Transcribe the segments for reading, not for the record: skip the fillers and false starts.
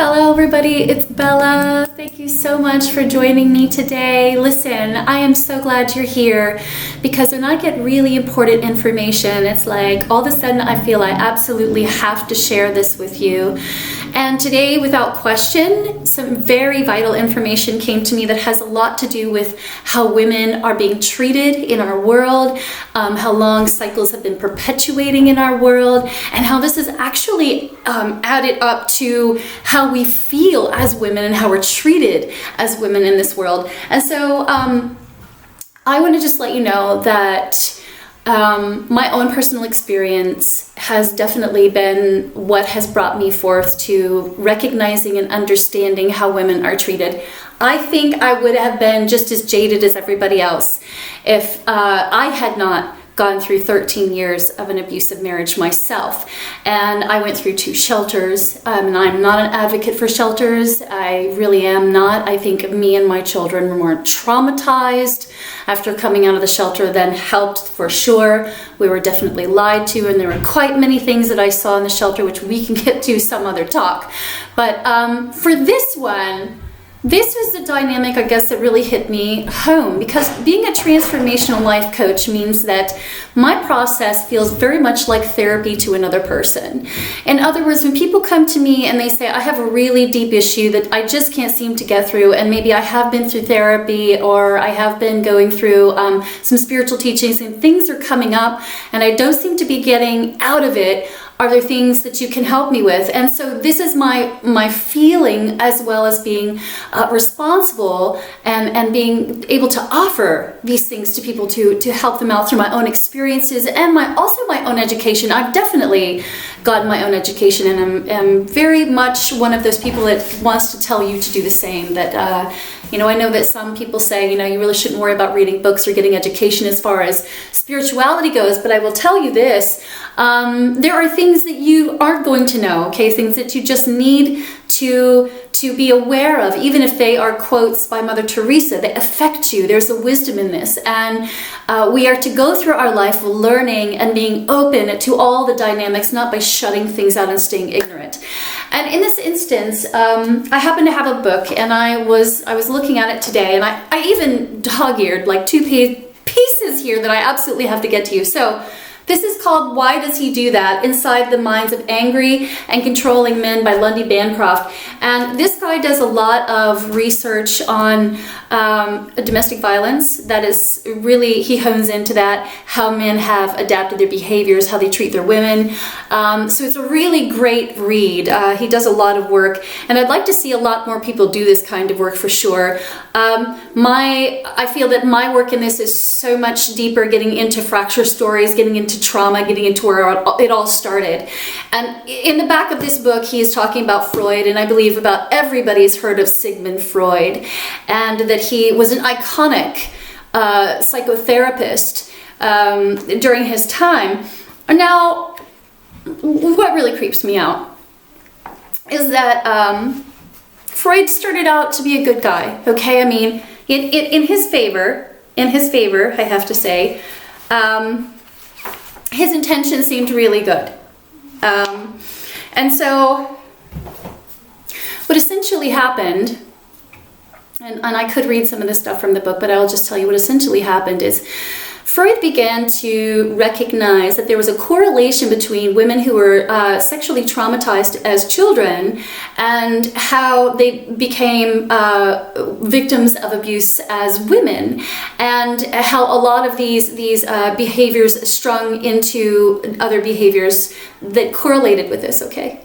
Hello everybody, it's Bella. Thank you so much for joining me today. Listen, I am so glad you're here because when I get really important information, it's like all of a sudden I feel I absolutely have to share this with you. And today, without question, some very vital information came to me that has a lot to do with how women are being treated in our world, how long cycles have been perpetuating in our world, and how this is actually added up to how we feel as women and how we're treated as women in this world. And so I want to just let you know that my own personal experience has definitely been what has brought me forth to recognizing and understanding how women are treated. I think I would have been just as jaded as everybody else if I had not gone through 13 years of an abusive marriage myself. And I went through 2 shelters, and I'm not an advocate for shelters. I really am not. I think me and my children were more traumatized after coming out of the shelter than helped, for sure. We were definitely lied to, and there were quite many things that I saw in the shelter, which we can get to some other talk. But for this one, this was the dynamic, I guess, that really hit me home, because being a transformational life coach means that my process feels very much like therapy to another person. In other words, when people come to me and they say, I have a really deep issue that I just can't seem to get through, and maybe I have been through therapy or I have been going through some spiritual teachings and things are coming up and I don't seem to be getting out of it, are there things that you can help me with? And so this is my feeling, as well as being responsible and being able to offer these things to people to help them out through my own experiences and also my own education. I've definitely gotten my own education, and I'm very much one of those people that wants to tell you to do the same. That I know that some people say, you really shouldn't worry about reading books or getting education as far as spirituality goes, but I will tell you this, there are things that you aren't going to know, okay? Things that you just need to be aware of, even if they are quotes by Mother Teresa. They affect you. There's a wisdom in this. And we are to go through our life learning and being open to all the dynamics, not by shutting things out and staying ignorant. And in this instance, I happen to have a book, and I was looking at it today, and I even dog-eared like 2 pieces here that I absolutely have to get to you. So this is called Why Does He Do That? Inside the Minds of Angry and Controlling Men by Lundy Bancroft. And this guy does a lot of research on domestic violence. That is really, he hones into that, how men have adapted their behaviors, how they treat their women. So it's a really great read. He does a lot of work, and I'd like to see a lot more people do this kind of work for sure. I feel that my work in this is so much deeper, getting into fracture stories, getting into trauma, getting into where it all started. And in the back of this book, he is talking about Freud, and I believe about everybody's heard of Sigmund Freud, and that he was an iconic psychotherapist during his time. Now, what really creeps me out is that Freud started out to be a good guy, okay? I mean, in his favor, I have to say, his intentions seemed really good. And so what essentially happened, and I could read some of this stuff from the book, but I'll just tell you what essentially happened is Freud began to recognize that there was a correlation between women who were sexually traumatized as children and how they became victims of abuse as women, and how a lot of these behaviors strung into other behaviors that correlated with this, okay?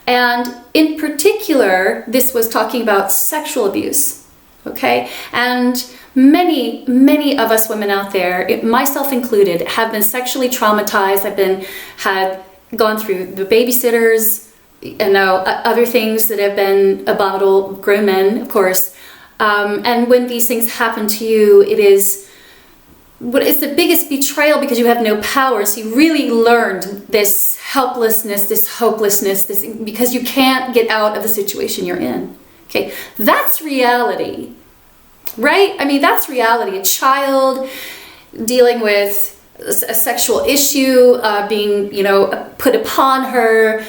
And in particular, this was talking about sexual abuse, okay? And many of us women out there, myself included, have been sexually traumatized. I've gone through the babysitters, other things that have been abominable, grown men, of course. And when these things happen to you, it's the biggest betrayal, because you have no power. So you really learned this helplessness, this hopelessness, because you can't get out of the situation you're in. Okay, that's reality. Right? I mean, that's reality. A child dealing with a sexual issue being, put upon her,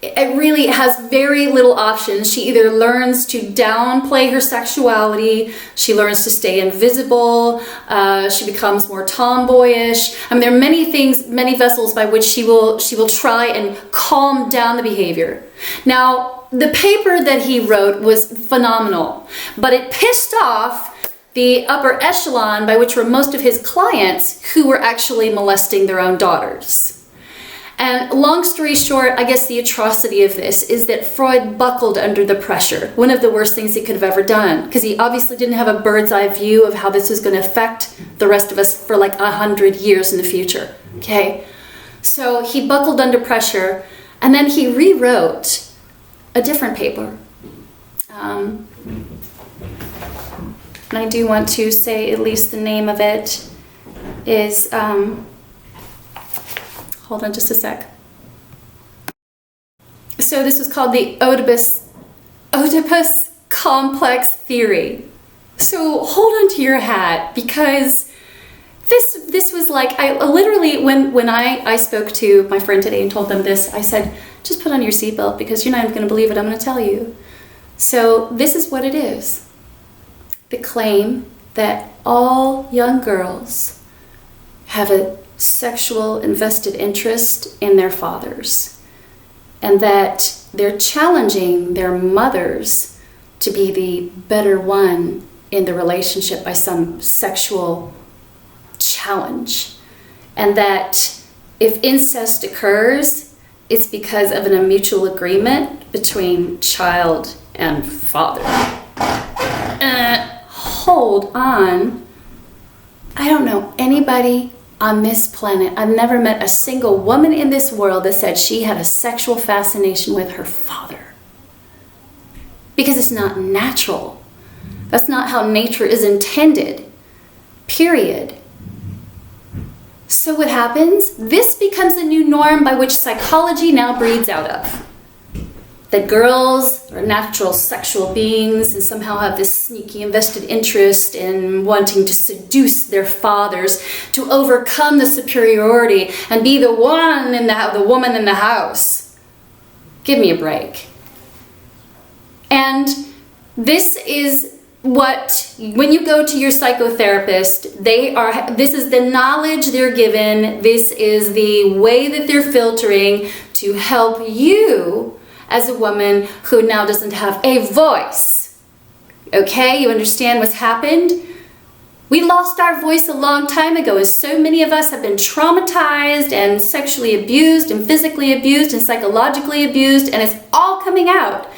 it really has very little options. She either learns to downplay her sexuality, she learns to stay invisible, she becomes more tomboyish. I mean, there are many things, many vessels by which she will try and calm down the behavior. Now, the paper that he wrote was phenomenal, but it pissed off the upper echelon, by which were most of his clients, who were actually molesting their own daughters. And long story short, I guess the atrocity of this is that Freud buckled under the pressure. One of the worst things he could have ever done, because he obviously didn't have a bird's eye view of how this was going to affect the rest of us for like 100 years in the future. Okay, so he buckled under pressure, and then he rewrote a different paper. And I do want to say at least the name of it is... hold on just a sec. So this was called the Oedipus Complex theory. So hold on to your hat, because this was like, I literally, when I spoke to my friend today and told them this, I said, just put on your seatbelt, because you're not even going to believe it I'm going to tell you. So this is what it is. The claim that all young girls have a sexual invested interest in their fathers, and that they're challenging their mothers to be the better one in the relationship by some sexual challenge, and that if incest occurs, it's because of a mutual agreement between child and father. Hold on. I don't know anybody on this planet. I've never met a single woman in this world that said she had a sexual fascination with her father. Because it's not natural. That's not how nature is intended. Period. So what happens? This becomes the new norm by which psychology now breeds out of. That girls are natural sexual beings and somehow have this sneaky invested interest in wanting to seduce their fathers, to overcome the superiority and be the woman in the house. Give me a break. And this is what, when you go to your psychotherapist, this is the knowledge they're given, this is the way that they're filtering to help you as a woman who now doesn't have a voice. Okay, you understand what's happened? We lost our voice a long time ago, as so many of us have been traumatized and sexually abused and physically abused and psychologically abused, and it's all coming out.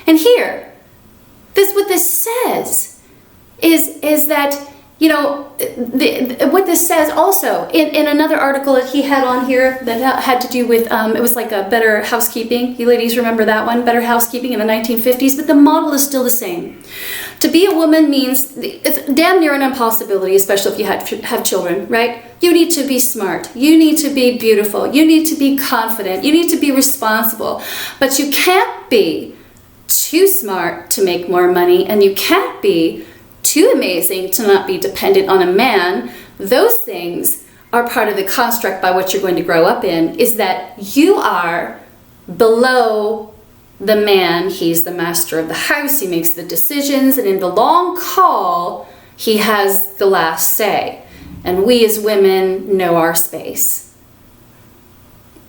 And here, what this says is that, you know, what this says also, in another article that he had on here that had to do with, it was like a Better Housekeeping. You ladies remember that one, Better Housekeeping in the 1950s, but the model is still the same. To be a woman means, it's damn near an impossibility, especially if you have children, right? You need to be smart, you need to be beautiful, you need to be confident, you need to be responsible, but you can't be too smart to make more money, and you can't be too amazing to not be dependent on a man. Those things are part of the construct by which you're going to grow up in, is that you are below the man. He's the master of the house, he makes the decisions, and in the long haul, he has the last say. And we as women know our space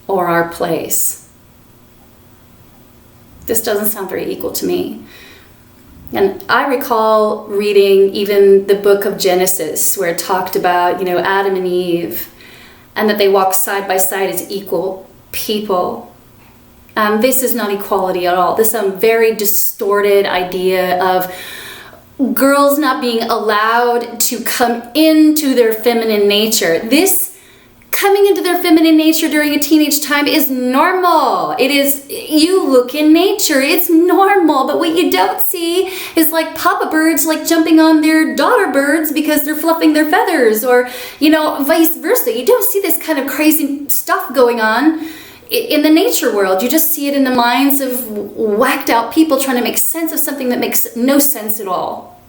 or our place. This doesn't sound very equal to me. And I recall reading even the book of Genesis, where it talked about, you know, Adam and Eve, and that they walked side by side as equal people. This is not equality at all. This is some very distorted idea of girls not being allowed to come into their feminine nature. This coming into their feminine nature during a teenage time is normal. It is, you look in nature, it's normal. But what you don't see is like papa birds like jumping on their daughter birds because they're fluffing their feathers, or, you know, vice versa. You don't see this kind of crazy stuff going on in the nature world. You just see it in the minds of whacked out people trying to make sense of something that makes no sense at all.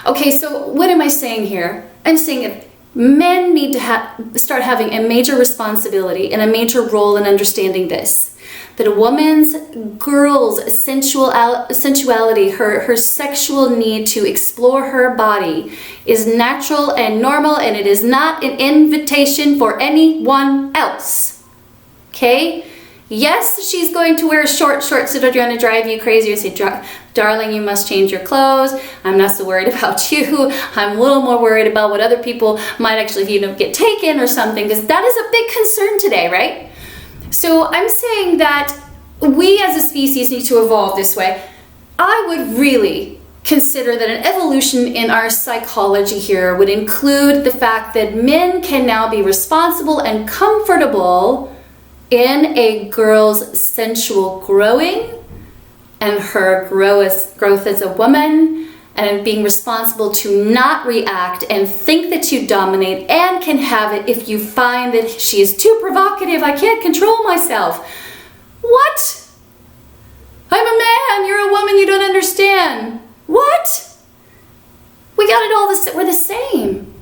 Okay, so what am I saying here? I'm saying if men need to start having a major responsibility and a major role in understanding this. that a woman's, girl's sensuality, her sexual need to explore her body is natural and normal, and it is not an invitation for anyone else. Okay? Yes, she's going to wear short shorts that are going to drive you crazy. You say, darling, you must change your clothes. I'm not so worried about you. I'm a little more worried about what other people might actually, get taken or something, because that is a big concern today, right? So I'm saying that we as a species need to evolve this way. I would really consider that an evolution in our psychology here would include the fact that men can now be responsible and comfortable in a girl's sensual growing and her growth as a woman, and being responsible to not react and think that you dominate, and can have it if you find that she is too provocative. I can't control myself. What? I'm a man, you're a woman, you don't understand. What? We got it all we're the same.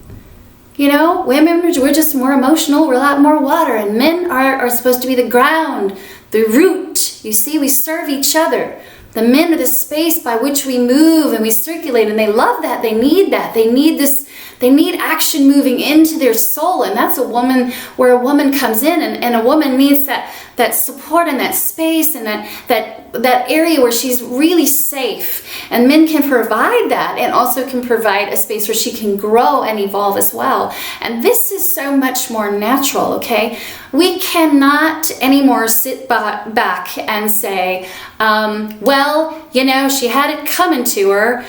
Women, we're just more emotional, we're a lot more water, and men are supposed to be the ground, the root. You see, we serve each other. The men are the space by which we move and we circulate, and they love that. They need that. They need this. They need action moving into their soul, and that's a woman, where a woman comes in, and a woman needs that support and that space and that area where she's really safe. And men can provide that, and also can provide a space where she can grow and evolve as well. And this is so much more natural, okay? We cannot anymore sit back and say, well, she had it coming to her.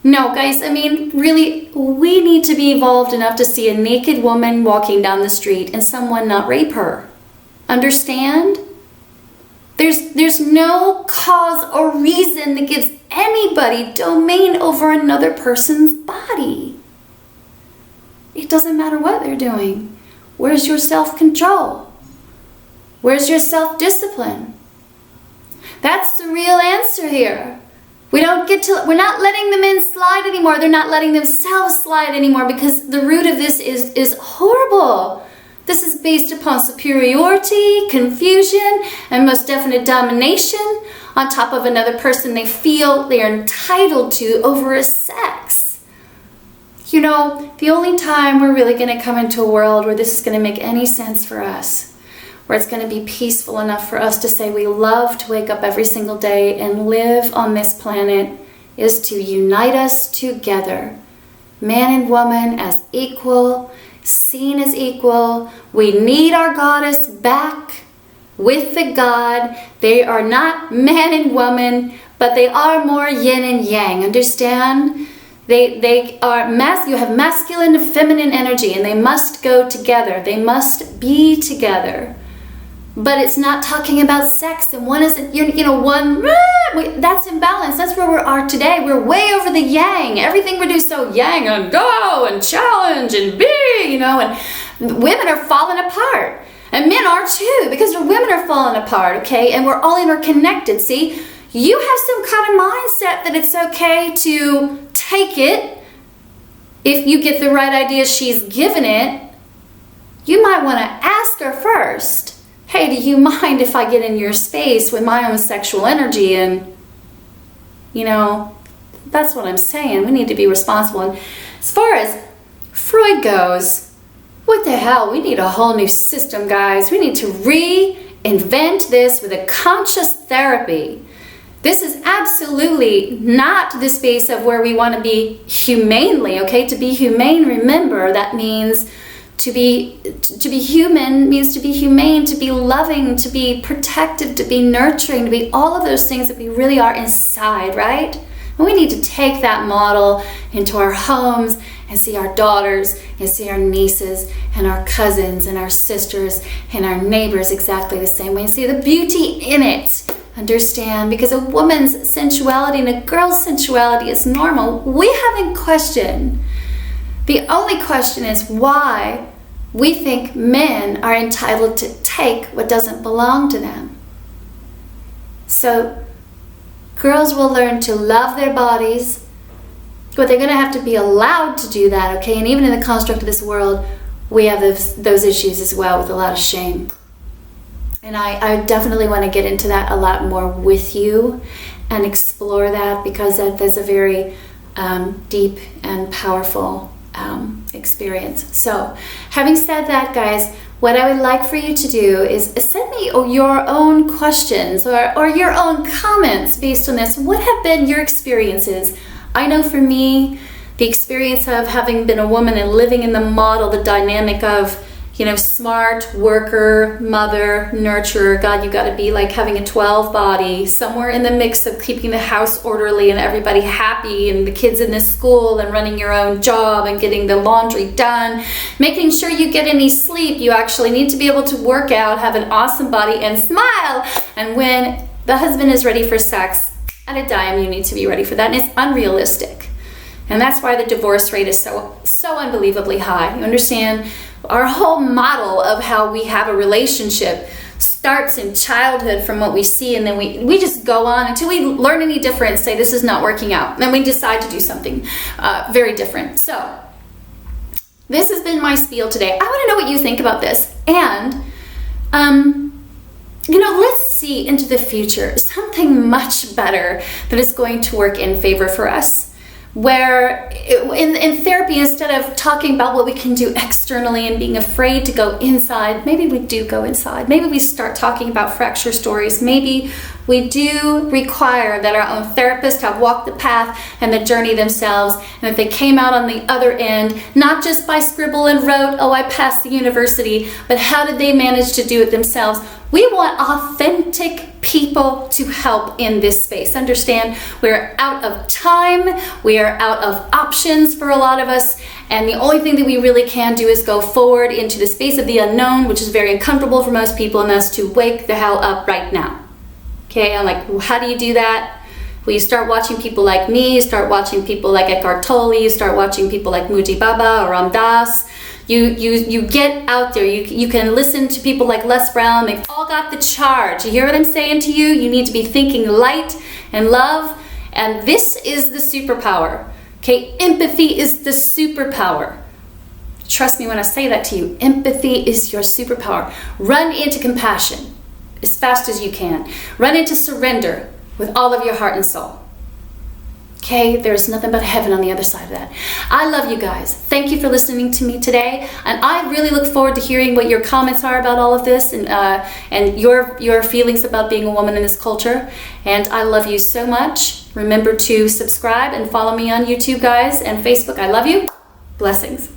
No, guys, really, we need to be evolved enough to see a naked woman walking down the street and someone not rape her. Understand? There's no cause or reason that gives anybody domain over another person's body. It doesn't matter what they're doing. Where's your self-control? Where's your self-discipline? That's the real answer here. We're not letting the men slide anymore. They're not letting themselves slide anymore, because the root of this is horrible. This is based upon superiority, confusion, and most definite domination on top of another person they feel they are entitled to over a sex. The only time we're really going to come into a world where this is going to make any sense for us, where it's going to be peaceful enough for us to say we love to wake up every single day and live on this planet, is to unite us together. Man and woman as equal, seen as equal. We need our goddess back with the god. They are not man and woman, but they are more yin and yang, understand? They are you have masculine and feminine energy, and they must go together. They must be together. But it's not talking about sex, and one isn't, that's imbalance. That's where we are today. We're way over the yang. Everything we do is so yang, and go, and challenge, and be, and women are falling apart. And men are too, because women are falling apart, okay? And we're all interconnected, see? You have some kind of mindset that it's okay to take it. If you get the right idea she's given it, you might want to ask her first. Hey, do you mind if I get in your space with my own sexual energy? And, that's what I'm saying. We need to be responsible. And as far as Freud goes, what the hell? We need a whole new system, guys. We need to reinvent this with a conscious therapy. This is absolutely not the space of where we want to be humanely, okay? To be humane, remember, that means to be human means to be humane, to be loving, to be protective, to be nurturing, to be all of those things that we really are inside, right? And we need to take that model into our homes and see our daughters and see our nieces and our cousins and our sisters and our neighbors exactly the same way, and see the beauty in it. Understand? Because a woman's sensuality and a girl's sensuality is normal. We haven't questioned. The only question is why we think men are entitled to take what doesn't belong to them. So girls will learn to love their bodies, but they're going to have to be allowed to do that, okay? And even in the construct of this world, we have those issues as well, with a lot of shame. And I definitely want to get into that a lot more with you and explore that, because that's a very deep and powerful experience. So having said that, guys, what I would like for you to do is send me your own questions or your own comments based on this. What have been your experiences? I know for me, the experience of having been a woman and living in the model, the dynamic of, you know, smart worker, mother, nurturer. God, you got to be like having a 12 body, somewhere in the mix of keeping the house orderly and everybody happy and the kids in the school and running your own job and getting the laundry done, making sure you get any sleep. You actually need to be able to work out, have an awesome body, and smile. And when the husband is ready for sex at a dime, you need to be ready for that. And it's unrealistic. And that's why the divorce rate is so unbelievably high. You understand? Our whole model of how we have a relationship starts in childhood from what we see, and then we just go on until we learn any different, say this is not working out, and then we decide to do something very different. So this has been my spiel today. I want to know what you think about this, and you know, let's see into the future something much better that is going to work in favor for us. Where in therapy, instead of talking about what we can do externally and being afraid to go inside, maybe we do go inside. Maybe we start talking about fracture stories. Maybe we do require that our own therapists have walked the path and the journey themselves, and that they came out on the other end, not just by scribble and wrote, oh, I passed the university, but how did they manage to do it themselves? We want authentic people to help in this space. Understand, we're out of time, we are out of options for a lot of us, and the only thing that we really can do is go forward into the space of the unknown, which is very uncomfortable for most people, and that's to wake the hell up right now. Okay, I'm like, well, how do you do that? Well, you start watching people like me, you start watching people like Eckhart Tolle, you start watching people like Muji Baba or Ram Dass. You get out there. You can listen to people like Les Brown. They've all got the charge. You hear what I'm saying to you? You need to be thinking light and love. And this is the superpower. Okay, empathy is the superpower. Trust me when I say that to you. Empathy is your superpower. Run into compassion as fast as you can. Run into surrender with all of your heart and soul. Okay, there's nothing but heaven on the other side of that. I love you guys. Thank you for listening to me today. And I really look forward to hearing what your comments are about all of this, and your feelings about being a woman in this culture. And I love you so much. Remember to subscribe and follow me on YouTube, guys, and Facebook. I love you. Blessings.